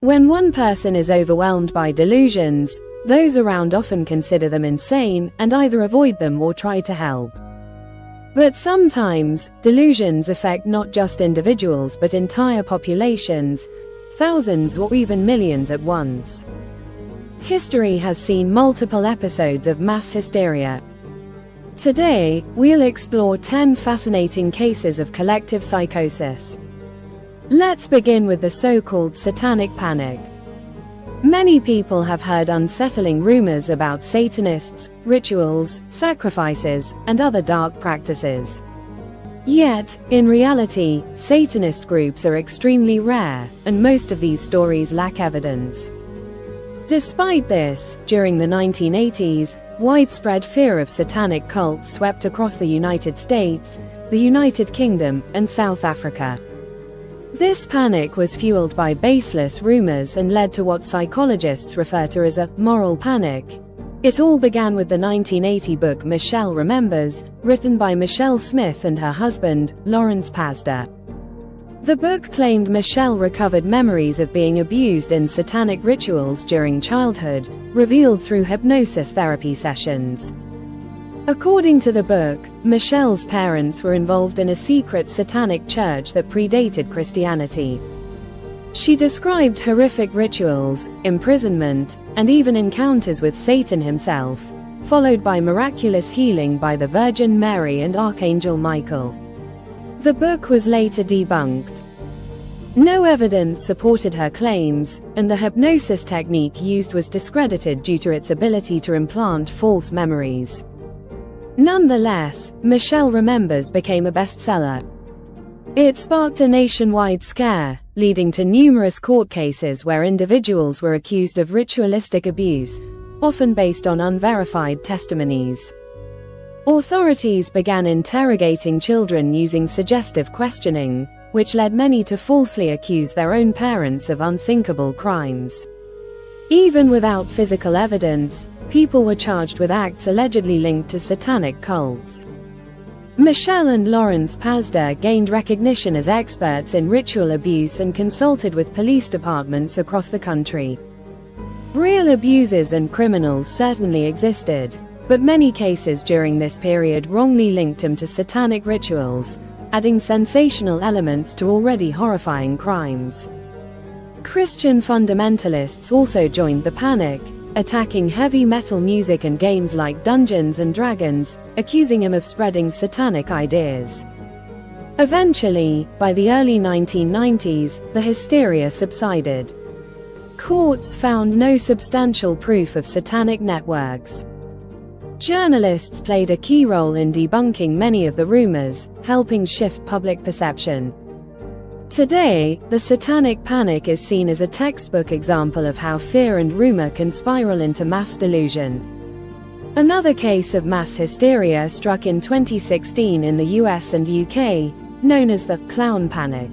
When one person is overwhelmed by delusions, those around often consider them insane and either avoid them or try to help. But sometimes, delusions affect not just individuals but entire populations, thousands or even millions at once. History has seen multiple episodes of mass hysteria. Today, we'll explore 10 fascinating cases of collective psychosis. Let's begin with the so-called Satanic Panic. Many people have heard unsettling rumors about Satanists, rituals, sacrifices, and other dark practices. Yet, in reality, Satanist groups are extremely rare, and most of these stories lack evidence. Despite this, during the 1980s, widespread fear of satanic cults swept across the United States, the United Kingdom, and South Africa. This panic was fueled by baseless rumors and led to what psychologists refer to as a moral panic. It all began with the 1980 book Michelle Remembers, written by Michelle Smith and her husband, Lawrence Pasder. The book claimed Michelle recovered memories of being abused in satanic rituals during childhood, revealed through hypnosis therapy sessions. According to the book, Michelle's parents were involved in a secret satanic church that predated Christianity. She described horrific rituals, imprisonment, and even encounters with Satan himself, followed by miraculous healing by the Virgin Mary and Archangel Michael. The book was later debunked. No evidence supported her claims, and the hypnosis technique used was discredited due to its ability to implant false memories. Nonetheless, Michelle Remembers became a bestseller. It sparked a nationwide scare, leading to numerous court cases where individuals were accused of ritualistic abuse, often based on unverified testimonies. Authorities began interrogating children using suggestive questioning, which led many to falsely accuse their own parents of unthinkable crimes. Even without physical evidence, people were charged with acts allegedly linked to satanic cults. Michelle and Lawrence Pasder gained recognition as experts in ritual abuse and consulted with police departments across the country. Real abusers and criminals certainly existed, but many cases during this period wrongly linked them to satanic rituals, adding sensational elements to already horrifying crimes. Christian fundamentalists also joined the panic, attacking heavy metal music and games like Dungeons and Dragons, accusing him of spreading satanic ideas. Eventually, by the early 1990s, the hysteria subsided. Courts found no substantial proof of satanic networks. Journalists played a key role in debunking many of the rumors, helping shift public perception. Today, the Satanic Panic is seen as a textbook example of how fear and rumor can spiral into mass delusion. Another case of mass hysteria struck in 2016 in the US and UK, known as the clown panic.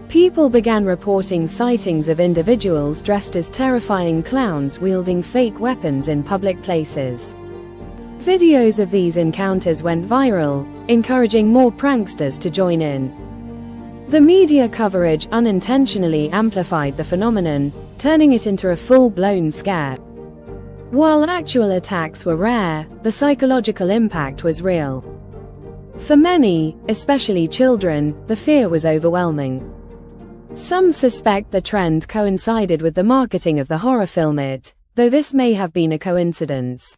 People began reporting sightings of individuals dressed as terrifying clowns wielding fake weapons in public places. Videos of these encounters went viral, encouraging more pranksters to join in. The media coverage unintentionally amplified the phenomenon, turning it into a full-blown scare. While actual attacks were rare, the psychological impact was real. For many, especially children, the fear was overwhelming. Some suspect the trend coincided with the marketing of the horror film It, though this may have been a coincidence.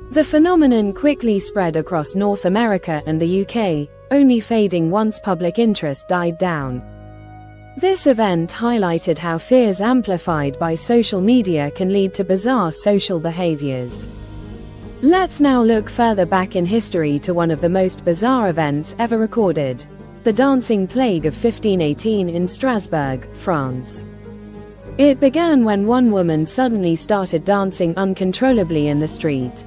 The phenomenon quickly spread across North America and the UK, only fading once public interest died down. This event highlighted how fears amplified by social media can lead to bizarre social behaviors. Let's now look further back in history to one of the most bizarre events ever recorded: the Dancing Plague of 1518 in Strasbourg, France. It began when one woman suddenly started dancing uncontrollably in the street.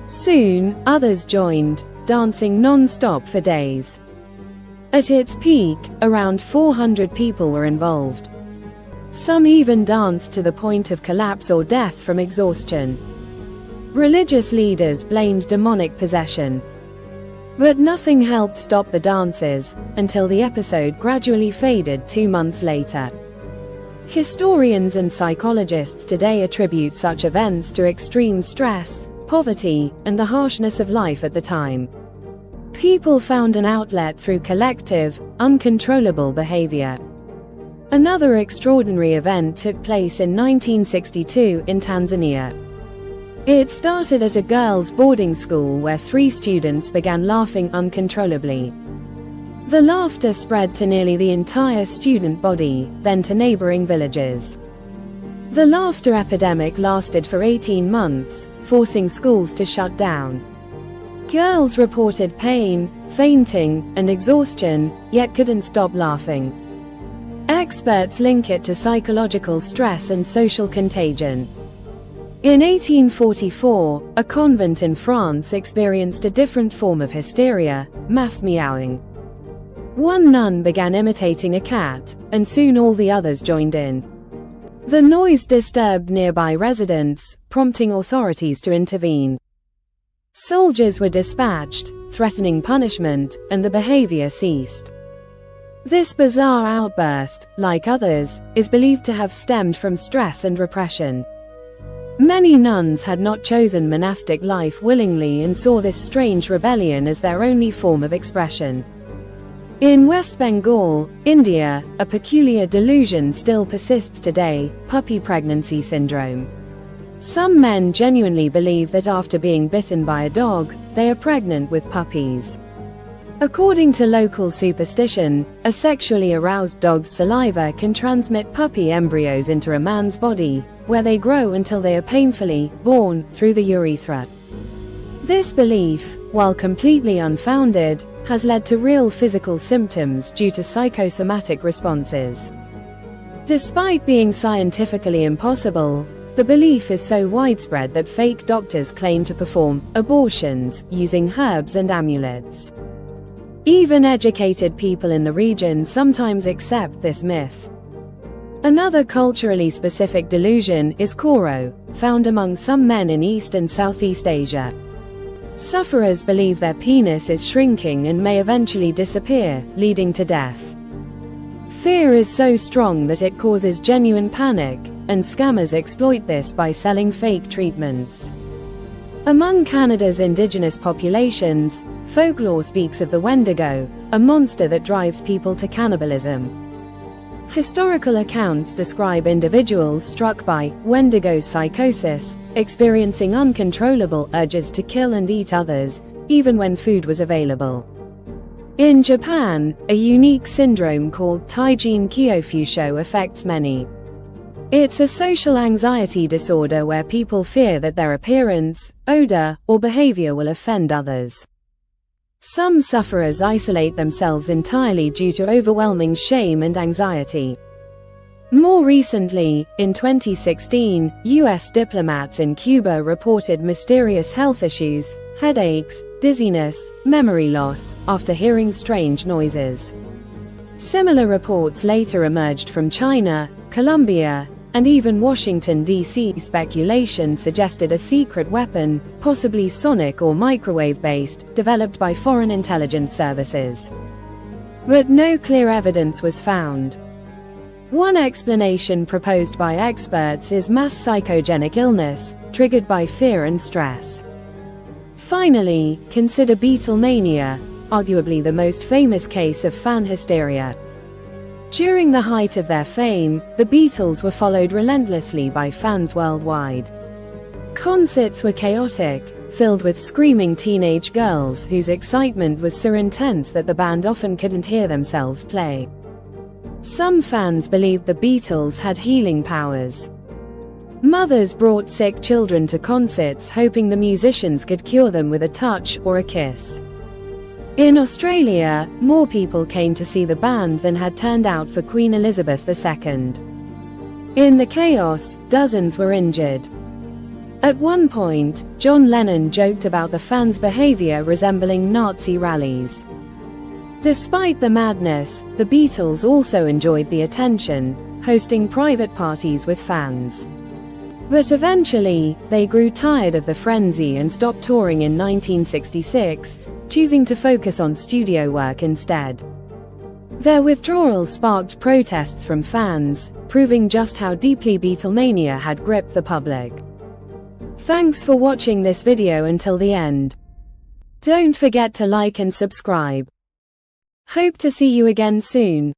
Soon, others joined, dancing non-stop for days. At its peak, around 400 people were involved. Some even danced to the point of collapse or death from exhaustion. Religious leaders blamed demonic possession. But nothing helped stop the dances, until the episode gradually faded 2 months later. Historians and psychologists today attribute such events to extreme stress, poverty, and the harshness of life at the time. People found an outlet through collective, uncontrollable behavior. Another extraordinary event took place in 1962 in Tanzania. It started at a girls' boarding school where 3 students began laughing uncontrollably. The laughter spread to nearly the entire student body, then to neighboring villages. The laughter epidemic lasted for 18 months, forcing schools to shut down. Girls reported pain, fainting, and exhaustion, yet couldn't stop laughing. Experts link it to psychological stress and social contagion. In 1844, a convent in France experienced a different form of hysteria, mass meowing. One nun began imitating a cat, and soon all the others joined in. The noise disturbed nearby residents, prompting authorities to intervene. Soldiers were dispatched, threatening punishment, and the behavior ceased. This bizarre outburst, like others, is believed to have stemmed from stress and repression. Many nuns had not chosen monastic life willingly and saw this strange rebellion as their only form of expression. In West Bengal, India, a peculiar delusion still persists today: puppy pregnancy syndrome. Some men genuinely believe that after being bitten by a dog, they are pregnant with puppies. According to local superstition, a sexually aroused dog's saliva can transmit puppy embryos into a man's body, where they grow until they are painfully born through the urethra. This belief, while completely unfounded, has led to real physical symptoms due to psychosomatic responses. Despite being scientifically impossible, the belief is so widespread that fake doctors claim to perform abortions using herbs and amulets. Even educated people in the region sometimes accept this myth. Another culturally specific delusion is koro, found among some men in East and Southeast Asia. Sufferers believe their penis is shrinking and may eventually disappear, leading to death. Fear is so strong that it causes genuine panic, and scammers exploit this by selling fake treatments. Among Canada's indigenous populations, folklore speaks of the Wendigo, a monster that drives people to cannibalism. Historical accounts describe individuals struck by Wendigo psychosis, experiencing uncontrollable urges to kill and eat others, even when food was available. In Japan, a unique syndrome called Taijin Kyofusho affects many. It's a social anxiety disorder where people fear that their appearance, odor, or behavior will offend others. Some sufferers isolate themselves entirely due to overwhelming shame and anxiety. More recently, in 2016, US diplomats in Cuba reported mysterious health issues, headaches, dizziness, memory loss, after hearing strange noises. Similar reports later emerged from China, Colombia, and even Washington, D.C. Speculation suggested a secret weapon, possibly sonic or microwave-based, developed by foreign intelligence services. But no clear evidence was found. One explanation proposed by experts is mass psychogenic illness, triggered by fear and stress. Finally, consider Beatlemania, arguably the most famous case of fan hysteria. During the height of their fame, the Beatles were followed relentlessly by fans worldwide. Concerts were chaotic, filled with screaming teenage girls whose excitement was so intense that the band often couldn't hear themselves play. Some fans believed the Beatles had healing powers. Mothers brought sick children to concerts hoping the musicians could cure them with a touch or a kiss. In Australia, more people came to see the band than had turned out for Queen Elizabeth II. In the chaos, dozens were injured. At one point, John Lennon joked about the fans' behavior resembling Nazi rallies. Despite the madness, the Beatles also enjoyed the attention, hosting private parties with fans. But eventually, they grew tired of the frenzy and stopped touring in 1966, choosing to focus on studio work instead. Their withdrawal sparked protests from fans, proving just how deeply Beatlemania had gripped the public. Thanks for watching this video until the end. Don't forget to like and subscribe. Hope to see you again soon.